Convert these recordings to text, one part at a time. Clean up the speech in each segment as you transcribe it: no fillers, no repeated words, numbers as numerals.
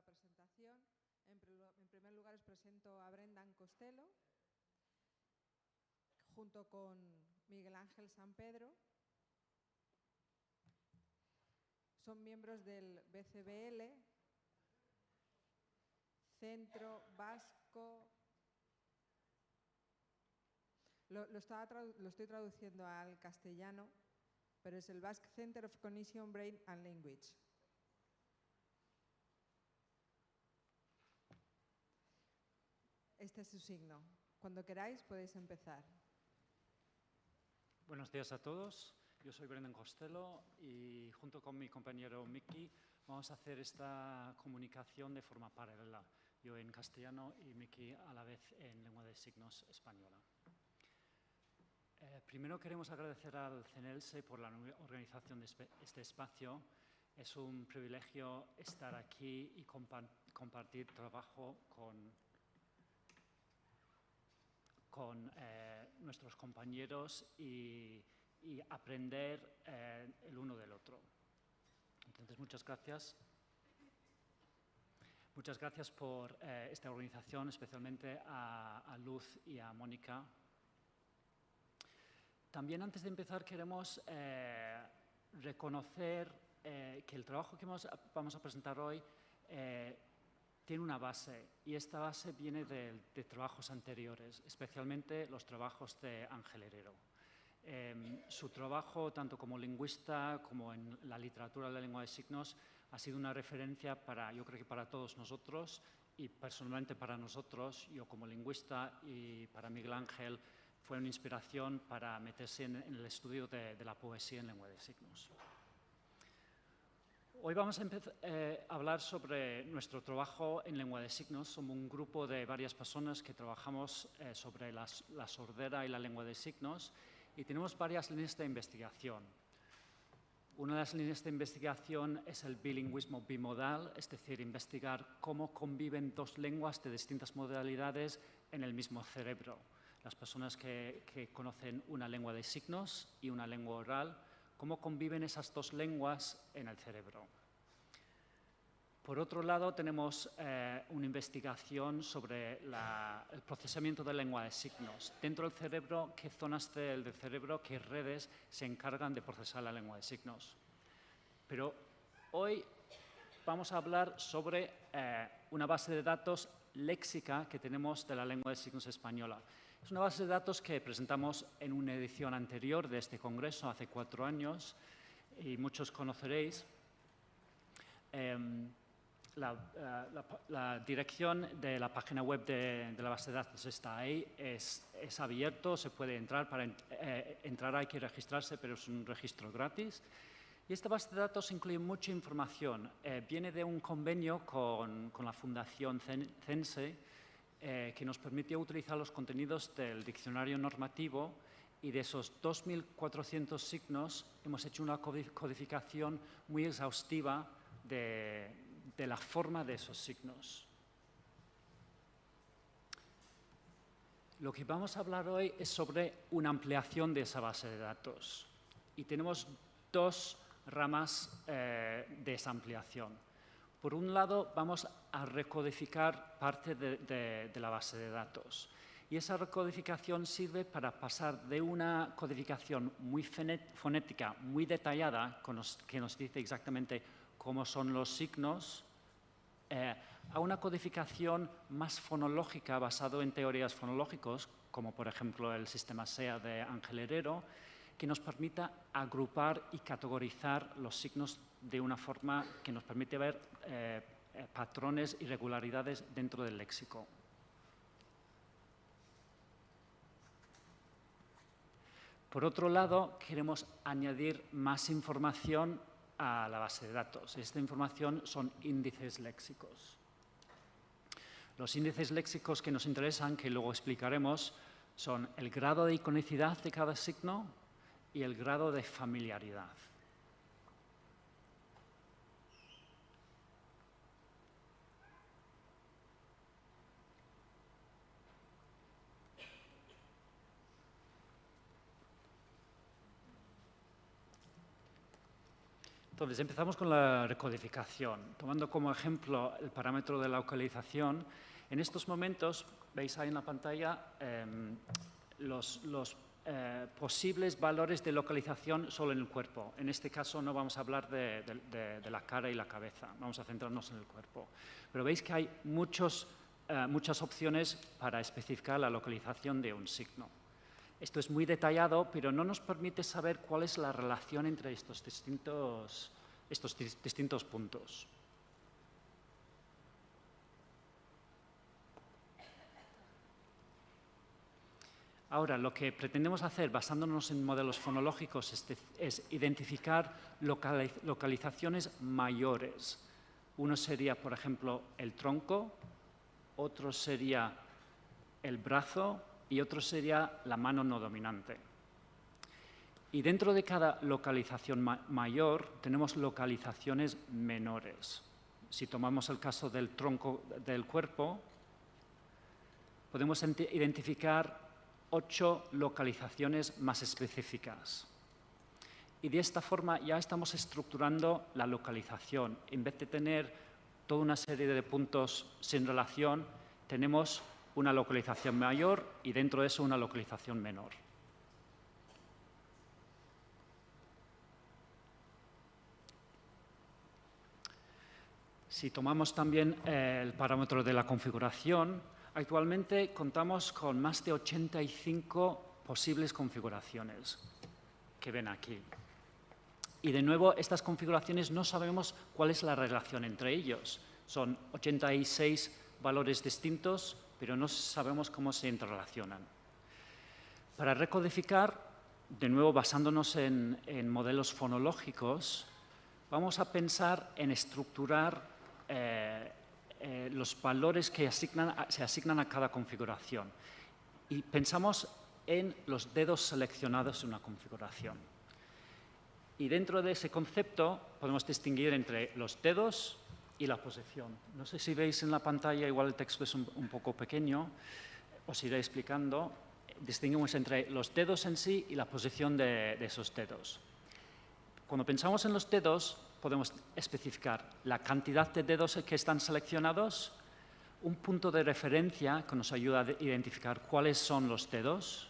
la presentación. En primer lugar, os presento a Brendan Costello, junto con Miguel Ángel San Pedro. Son miembros del BCBL, Centro Vasco. Lo estoy traduciendo al castellano, pero es el Basque Center of Cognition, Brain and Language. Este es su signo. Cuando queráis podéis empezar. Buenos días a todos. Yo soy Brendan Costello y junto con mi compañero Miki vamos a hacer esta comunicación de forma paralela. Yo en castellano y Miki a la vez en lengua de signos española. Primero queremos agradecer al CNELSE por la organización de este espacio. Es un privilegio estar aquí y compartir trabajo con nuestros compañeros y aprender el uno del otro. Entonces, muchas gracias. Muchas gracias por esta organización, especialmente a Luz y a Mónica. También, antes de empezar, queremos reconocer que el trabajo que vamos a presentar hoy tiene una base, y esta base viene de trabajos anteriores, especialmente los trabajos de Ángel Herrero. Su trabajo, tanto como lingüista como en la literatura de la lengua de signos, ha sido una referencia yo creo que para todos nosotros, y personalmente para nosotros, yo como lingüista, y para Miguel Ángel, fue una inspiración para meterse en el estudio de la poesía en lengua de signos. Hoy vamos a hablar sobre nuestro trabajo en lengua de signos. Somos un grupo de varias personas que trabajamos sobre la sordera y la lengua de signos, y tenemos varias líneas de investigación. Una de las líneas de investigación es el bilingüismo bimodal, es decir, investigar cómo conviven dos lenguas de distintas modalidades en el mismo cerebro. Las personas que conocen una lengua de signos y una lengua oral, cómo conviven esas dos lenguas en el cerebro. Por otro lado, tenemos una investigación sobre el procesamiento de lengua de signos. Dentro del cerebro, ¿qué zonas del cerebro, qué redes se encargan de procesar la lengua de signos? Pero hoy vamos a hablar sobre una base de datos léxica que tenemos de la lengua de signos española. Es una base de datos que presentamos en una edición anterior de este congreso, hace 4 años, y muchos conoceréis. La dirección de la página web de la base de datos está ahí, es abierto, se puede entrar. Para entrar hay que registrarse, pero es un registro gratis. Y esta base de datos incluye mucha información. Viene de un convenio con la Fundación CENSE, que nos permitió utilizar los contenidos del diccionario normativo, y de esos 2.400 signos hemos hecho una codificación muy exhaustiva de la forma de esos signos. Lo que vamos a hablar hoy es sobre una ampliación de esa base de datos, y tenemos 2 ramas de esa ampliación. Por un lado, vamos a recodificar parte de la base de datos, y esa recodificación sirve para pasar de una codificación muy fonética, muy detallada, que nos dice exactamente cómo son los signos, a una codificación más fonológica, basado en teorías fonológicas, como por ejemplo el sistema SEA de Ángel Herrero, que nos permita agrupar y categorizar los signos de una forma que nos permite ver patrones y regularidades dentro del léxico. Por otro lado, queremos añadir más información a la base de datos. Esta información son índices léxicos. Los índices léxicos que nos interesan, que luego explicaremos, son el grado de iconicidad de cada signo y el grado de familiaridad. Entonces, empezamos con la recodificación. Tomando como ejemplo el parámetro de localización, en estos momentos, veis ahí en la pantalla, los posibles valores de localización solo en el cuerpo. En este caso no vamos a hablar de la cara y la cabeza, vamos a centrarnos en el cuerpo. Pero veis que hay muchas opciones para especificar la localización de un signo. Esto es muy detallado, pero no nos permite saber cuál es la relación entre estos distintos puntos. Ahora, lo que pretendemos hacer, basándonos en modelos fonológicos, es identificar localizaciones mayores. Uno sería, por ejemplo, el tronco, otro sería el brazo y otro sería la mano no dominante. Y dentro de cada localización mayor tenemos localizaciones menores. Si tomamos el caso del tronco del cuerpo, podemos identificar 8 localizaciones más específicas. Y de esta forma ya estamos estructurando la localización. En vez de tener toda una serie de puntos sin relación, tenemos una localización mayor y dentro de eso una localización menor. Si tomamos también el parámetro de la configuración, actualmente contamos con más de 85 posibles configuraciones que ven aquí. Y de nuevo, estas configuraciones no sabemos cuál es la relación entre ellos. Son 86 valores distintos, pero no sabemos cómo se interrelacionan. Para recodificar, de nuevo basándonos en modelos fonológicos, vamos a pensar en estructurar los valores que se asignan a cada configuración. Y pensamos en los dedos seleccionados en una configuración. Y dentro de ese concepto podemos distinguir entre los dedos y la posición. No sé si veis en la pantalla, igual el texto es un poco pequeño, os iré explicando. Distinguimos entre los dedos en sí y la posición de esos dedos. Cuando pensamos en los dedos, podemos especificar la cantidad de dedos que están seleccionados, un punto de referencia que nos ayuda a identificar cuáles son los dedos.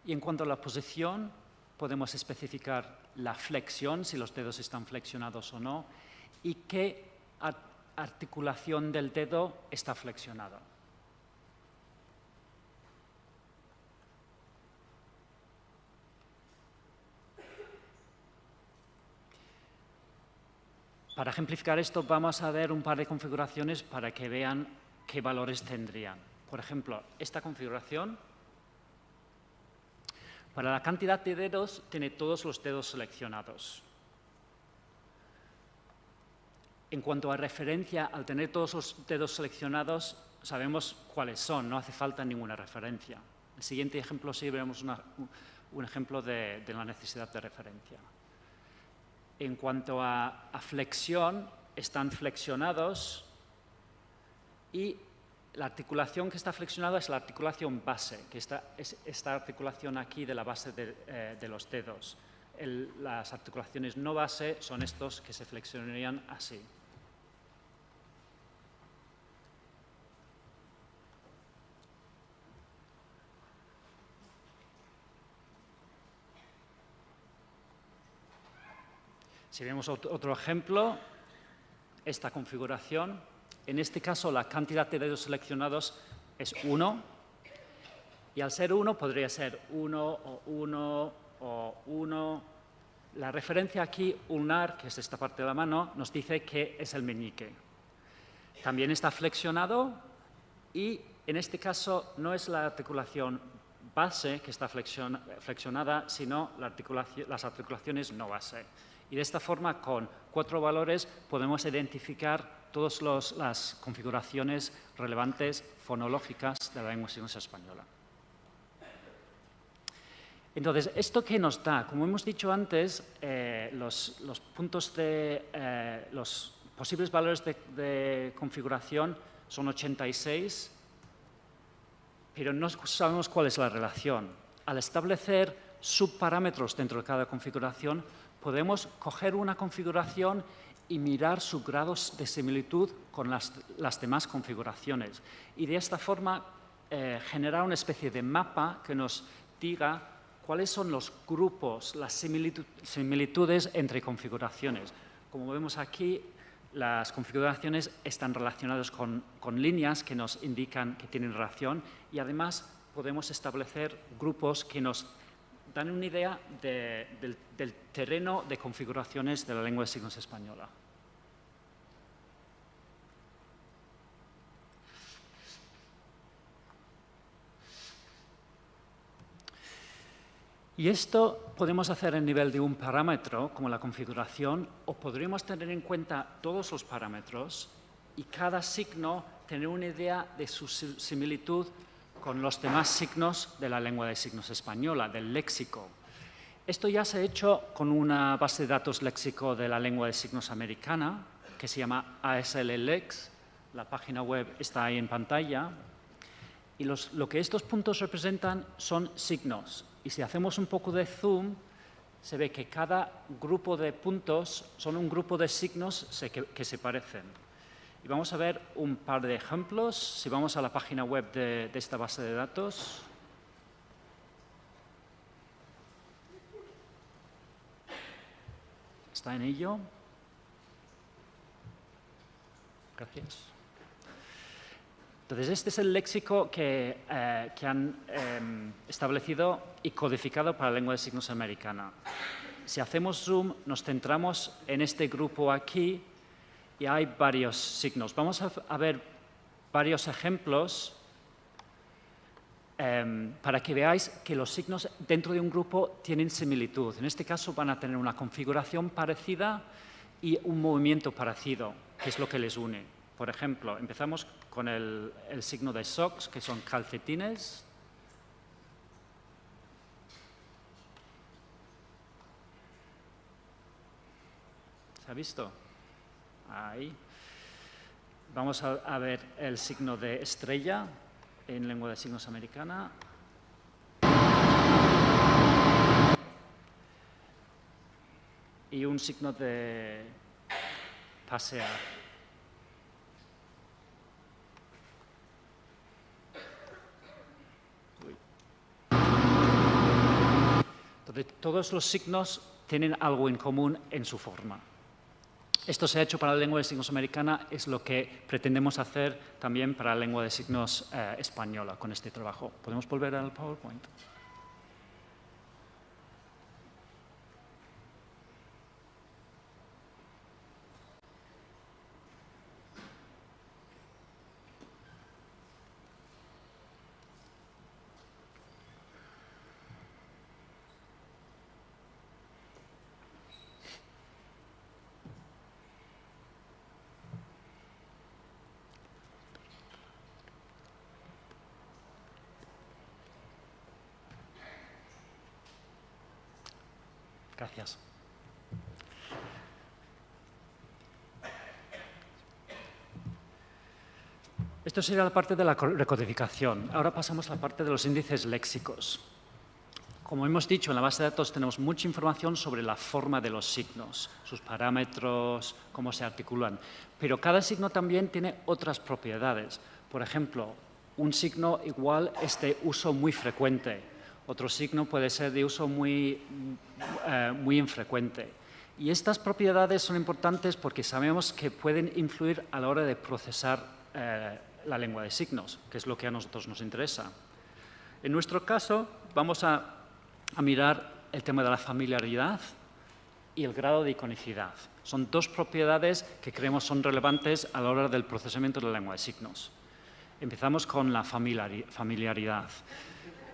Y en cuanto a la posición, podemos especificar la flexión, si los dedos están flexionados o no, y qué articulación del dedo está flexionada. Para ejemplificar esto, vamos a ver un par de configuraciones para que vean qué valores tendrían. Por ejemplo, esta configuración, para la cantidad de dedos, tiene todos los dedos seleccionados. En cuanto a referencia, al tener todos los dedos seleccionados, sabemos cuáles son, no hace falta ninguna referencia. En el siguiente ejemplo sí vemos un ejemplo de la necesidad de referencia. En cuanto a flexión, están flexionados y la articulación que está flexionada es la articulación base, que es esta articulación aquí de la base de los dedos. Las articulaciones no base son estos que se flexionarían así. Si vemos otro ejemplo, esta configuración, en este caso la cantidad de dedos seleccionados es 1, y al ser 1 podría ser 1 o 1 o 1. La referencia aquí, ulnar, que es esta parte de la mano, nos dice que es el meñique. También está flexionado y en este caso no es la articulación base que está flexionada, sino las articulaciones no base. Y de esta forma, con 4 valores, podemos identificar todas las configuraciones relevantes fonológicas de la lengua de signos española. Entonces, ¿esto qué nos da? Como hemos dicho antes, los posibles valores de configuración son 86, pero no sabemos cuál es la relación. Al establecer subparámetros dentro de cada configuración, podemos coger una configuración y mirar sus grados de similitud con las demás configuraciones. Y de esta forma generar una especie de mapa que nos diga cuáles son los grupos, las similitudes entre configuraciones. Como vemos aquí, las configuraciones están relacionadas con líneas que nos indican que tienen relación y además podemos establecer grupos que nos dan una idea del terreno de configuraciones de la lengua de signos española. Y esto podemos hacer a nivel de un parámetro, como la configuración, o podríamos tener en cuenta todos los parámetros y cada signo tener una idea de su similitud con los demás signos de la lengua de signos española, del léxico. Esto ya se ha hecho con una base de datos léxico de la lengua de signos americana, que se llama ASL-LEX. La página web está ahí en pantalla. Y lo que estos puntos representan son signos. Y si hacemos un poco de zoom, se ve que cada grupo de puntos son un grupo de signos que se parecen. Y vamos a ver un par de ejemplos. Si vamos a la página web de esta base de datos. ¿Está en ello? Gracias. Entonces, este es el léxico que han establecido y codificado para la lengua de signos americana. Si hacemos zoom, nos centramos en este grupo aquí y hay varios signos. Vamos a ver varios ejemplos para que veáis que los signos dentro de un grupo tienen similitud. En este caso van a tener una configuración parecida y un movimiento parecido, que es lo que les une. Por ejemplo, empezamos con el signo de socks, que son calcetines. ¿Se ha visto? Ahí. Vamos a ver el signo de estrella en lengua de signos americana. Y un signo de pasear. Todos los signos tienen algo en común en su forma. Esto se ha hecho para la lengua de signos americana, es lo que pretendemos hacer también para la lengua de signos española con este trabajo. ¿Podemos volver al PowerPoint? Gracias. Esto sería la parte de la recodificación. Ahora pasamos a la parte de los índices léxicos. Como hemos dicho, en la base de datos tenemos mucha información sobre la forma de los signos, sus parámetros, cómo se articulan. Pero cada signo también tiene otras propiedades. Por ejemplo, un signo igual es de uso muy frecuente. Otro signo puede ser de uso muy infrecuente. Y estas propiedades son importantes porque sabemos que pueden influir a la hora de procesar la lengua de signos, que es lo que a nosotros nos interesa. En nuestro caso, vamos a mirar el tema de la familiaridad y el grado de iconicidad. Son dos propiedades que creemos son relevantes a la hora del procesamiento de la lengua de signos. Empezamos con la familiaridad.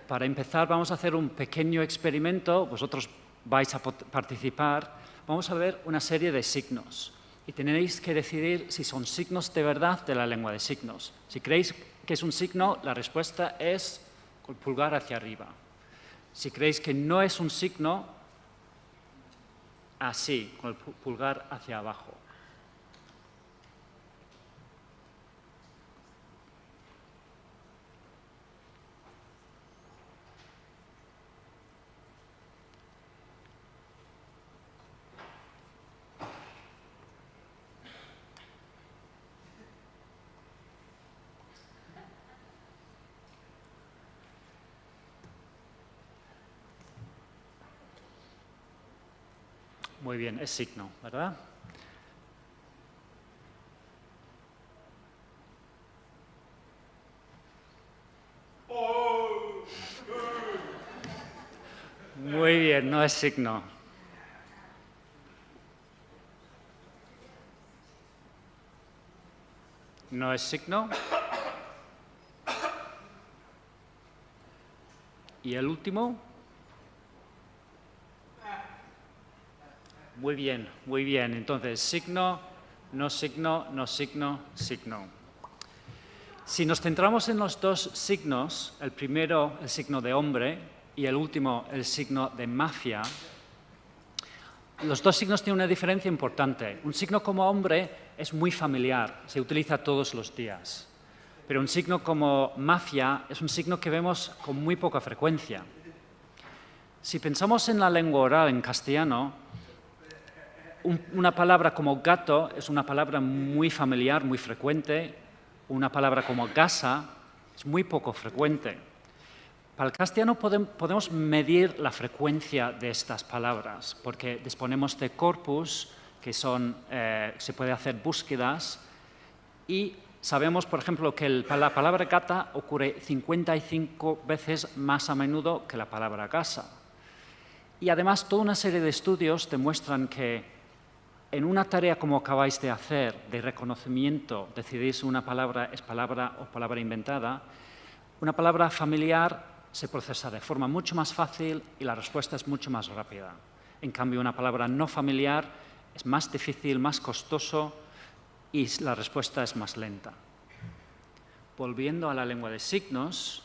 Para empezar, vamos a hacer un pequeño experimento. Vosotros vais a participar. Vamos a ver una serie de signos. Y tenéis que decidir si son signos de verdad de la lengua de signos. Si creéis que es un signo, la respuesta es con el pulgar hacia arriba. Si creéis que no es un signo, así, con el pulgar hacia abajo. Muy bien, es signo, ¿verdad? Muy bien, no es signo. No es signo. Y el último. Muy bien, muy bien. Entonces, signo, no signo, no signo, signo. Si nos centramos en los dos signos, el primero, el signo de hombre, y el último, el signo de mafia, los dos signos tienen una diferencia importante. Un signo como hombre es muy familiar, se utiliza todos los días. Pero un signo como mafia es un signo que vemos con muy poca frecuencia. Si pensamos en la lengua oral en castellano, una palabra como gato es una palabra muy familiar, muy frecuente. Una palabra como gasa es muy poco frecuente. Para el castellano podemos medir la frecuencia de estas palabras, porque disponemos de corpus, que se puede hacer búsquedas, y sabemos, por ejemplo, que la palabra gata ocurre 55 veces más a menudo que la palabra gasa. Y además, toda una serie de estudios demuestran que en una tarea como acabáis de hacer, de reconocimiento, decidís una palabra es palabra o palabra inventada, una palabra familiar se procesa de forma mucho más fácil y la respuesta es mucho más rápida. En cambio, una palabra no familiar es más difícil, más costoso y la respuesta es más lenta. Volviendo a la lengua de signos,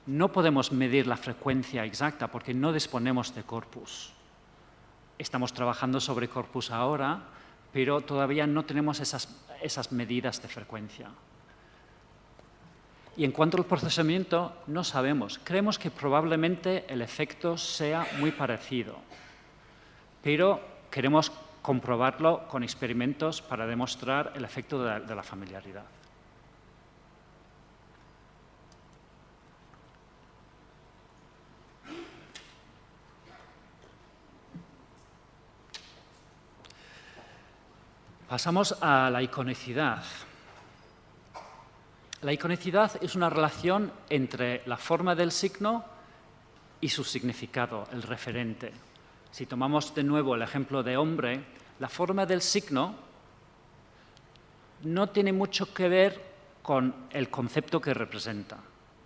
no podemos medir la frecuencia exacta porque no disponemos de corpus. Estamos trabajando sobre corpus ahora, pero todavía no tenemos esas medidas de frecuencia. Y en cuanto al procesamiento, no sabemos. Creemos que probablemente el efecto sea muy parecido, pero queremos comprobarlo con experimentos para demostrar el efecto de la familiaridad. Pasamos a la iconicidad. La iconicidad es una relación entre la forma del signo y su significado, el referente. Si tomamos de nuevo el ejemplo de hombre, la forma del signo no tiene mucho que ver con el concepto que representa.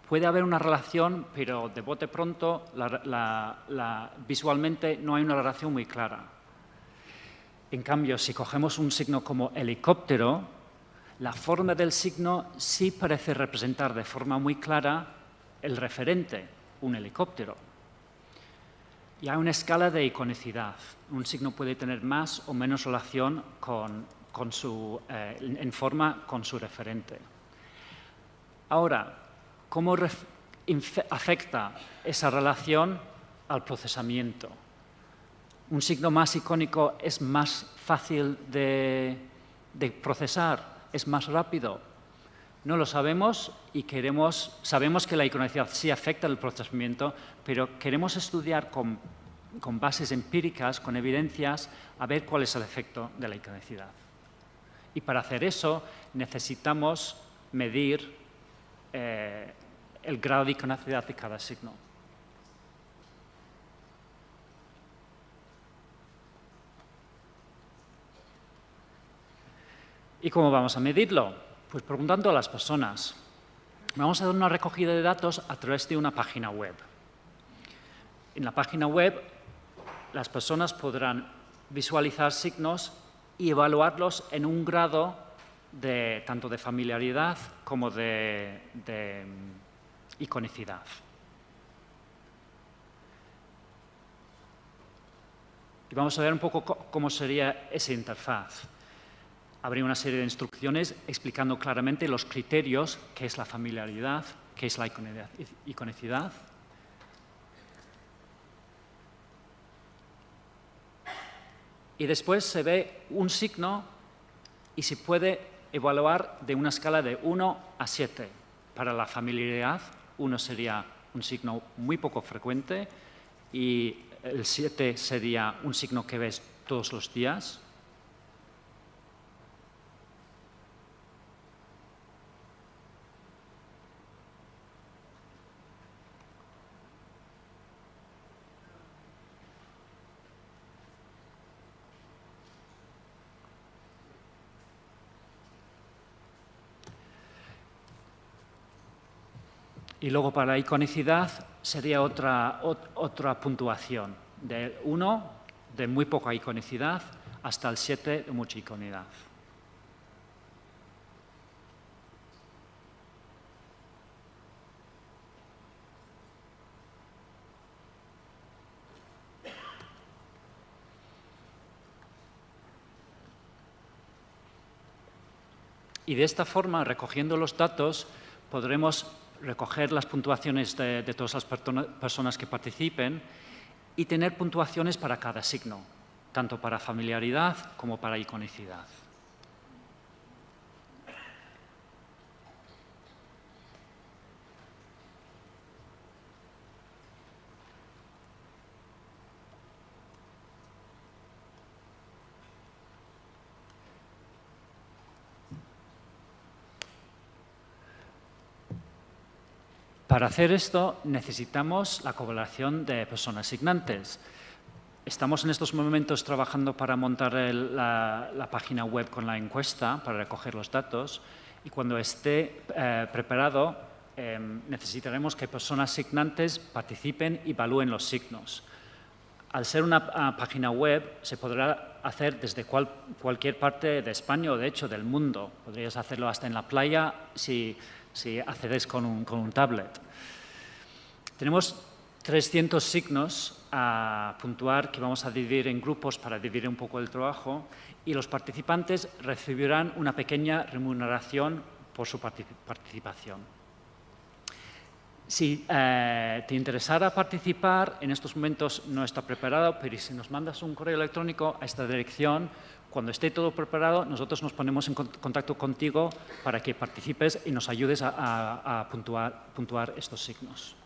Puede haber una relación, pero de bote pronto visualmente no hay una relación muy clara. En cambio, si cogemos un signo como helicóptero, la forma del signo sí parece representar de forma muy clara el referente, un helicóptero. Y hay una escala de iconicidad. Un signo puede tener más o menos relación en forma con su referente. Ahora, ¿cómo afecta esa relación al procesamiento? ¿Un signo más icónico es más fácil de procesar? ¿Es más rápido? No lo sabemos y sabemos que la iconicidad sí afecta el procesamiento, pero queremos estudiar con bases empíricas, con evidencias, a ver cuál es el efecto de la iconicidad. Y para hacer eso necesitamos medir el grado de iconicidad de cada signo. ¿Y cómo vamos a medirlo? Pues preguntando a las personas. Vamos a dar una recogida de datos a través de una página web. En la página web, las personas podrán visualizar signos y evaluarlos en un grado tanto de familiaridad como de iconicidad. Y vamos a ver un poco cómo sería esa interfaz. Habría una serie de instrucciones explicando claramente los criterios, qué es la familiaridad, qué es la iconicidad. Y después se ve un signo y se puede evaluar de una escala de 1 a 7. Para la familiaridad, 1 sería un signo muy poco frecuente y el 7 sería un signo que ves todos los días. Y luego para la iconicidad sería otra puntuación, de 1, de muy poca iconicidad, hasta el 7, de mucha iconicidad. Y de esta forma, recogiendo los datos, podremos recoger las puntuaciones de todas las personas que participen y tener puntuaciones para cada signo, tanto para familiaridad como para iconicidad. Para hacer esto necesitamos la colaboración de personas signantes. Estamos en estos momentos trabajando para montar la página web con la encuesta para recoger los datos y cuando esté preparado necesitaremos que personas signantes participen y evalúen los signos. Al ser una página web se podrá hacer desde cualquier parte de España o de hecho del mundo. Podrías hacerlo hasta en la playa si accedes con un tablet. Tenemos 300 signos a puntuar que vamos a dividir en grupos para dividir un poco el trabajo y los participantes recibirán una pequeña remuneración por su participación. Si te interesara participar, en estos momentos no está preparado, pero si nos mandas un correo electrónico a esta dirección, cuando esté todo preparado, nosotros nos ponemos en contacto contigo para que participes y nos ayudes a puntuar estos signos.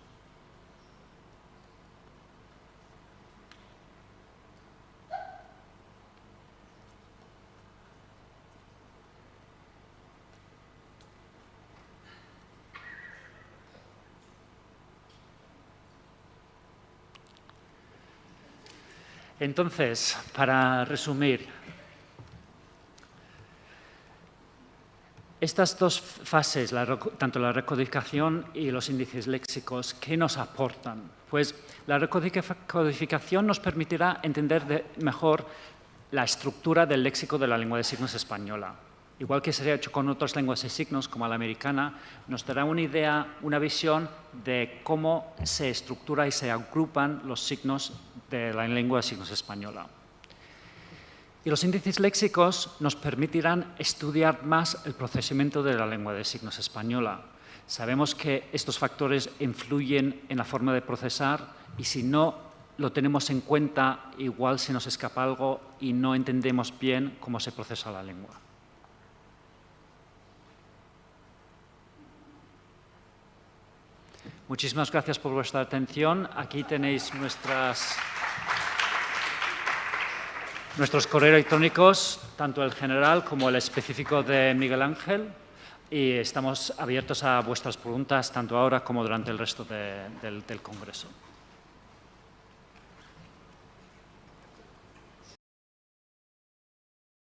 Entonces, para resumir, estas dos fases, tanto la recodificación y los índices léxicos, ¿qué nos aportan? Pues la recodificación nos permitirá entender mejor la estructura del léxico de la lengua de signos española. Igual que se ha hecho con otras lenguas de signos, como la americana, nos dará una idea, una visión de cómo se estructura y se agrupan los signos de la lengua de signos española. Y los índices léxicos nos permitirán estudiar más el procesamiento de la lengua de signos española. Sabemos que estos factores influyen en la forma de procesar y si no lo tenemos en cuenta, igual se nos escapa algo y no entendemos bien cómo se procesa la lengua. Muchísimas gracias por vuestra atención. Aquí tenéis nuestros correos electrónicos, tanto el general como el específico de Miguel Ángel, y estamos abiertos a vuestras preguntas tanto ahora como durante el resto del congreso.